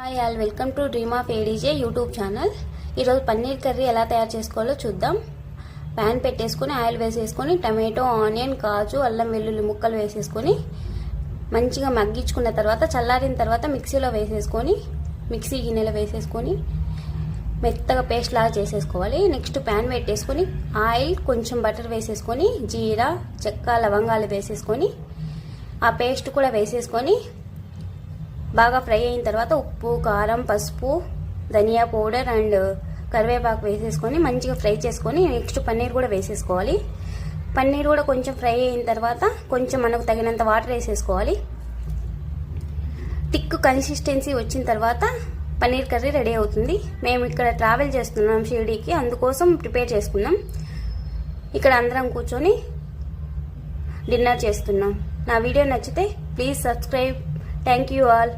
Hi all, welcome to dream of ADJ YouTube channel. ఈరోజు paneer curry ఎలా తయారు చేసుకోవాలో చూద్దాం. ప్యాన్ పెట్టేసుకొని ఆయిల్ వేసేసుకొని టమాటో, ఆనియన్, కాజు, అల్లం వెల్లుల్లి ముక్కలు వేసేసుకొని మంచిగా మగ్గించుకున్న తర్వాత చల్లారిన తర్వాత మిక్సీలో వేసేసుకొని మిక్సీ గిన్నెలో వేసేసుకొని మెత్తగా పేస్ట్ లాగా చేసేసుకోవాలి. నెక్స్ట్ ప్యాన్ పెట్టేసుకొని ఆయిల్, కొంచెం బటర్ వేసేసుకొని జీరా, చెక్క, లవంగాలు వేసేసుకొని ఆ పేస్ట్ కూడా వేసేసుకొని బాగా ఫ్రై అయిన తర్వాత ఉప్పు, కారం, పసుపు, ధనియా పౌడర్ అండ్ కరివేపాకు వేసేసుకొని మంచిగా ఫ్రై చేసుకొని నెక్స్ట్ పన్నీర్ కూడా వేసేసుకోవాలి. పన్నీర్ కూడా కొంచెం ఫ్రై అయిన తర్వాత కొంచెం మనకు తగినంత వాటర్ వేసేసుకోవాలి. థిక్ కన్సిస్టెన్సీ వచ్చిన తర్వాత పన్నీర్ కర్రీ రెడీ అవుతుంది. మేము ఇక్కడ ట్రావెల్ చేస్తున్నాం షిరిడీకి, అందుకోసం ప్రిపేర్ చేసుకున్నాం. ఇక్కడ అందరం కూర్చొని డిన్నర్ చేస్తున్నాం. నా వీడియో నచ్చితే please subscribe. Thank you all.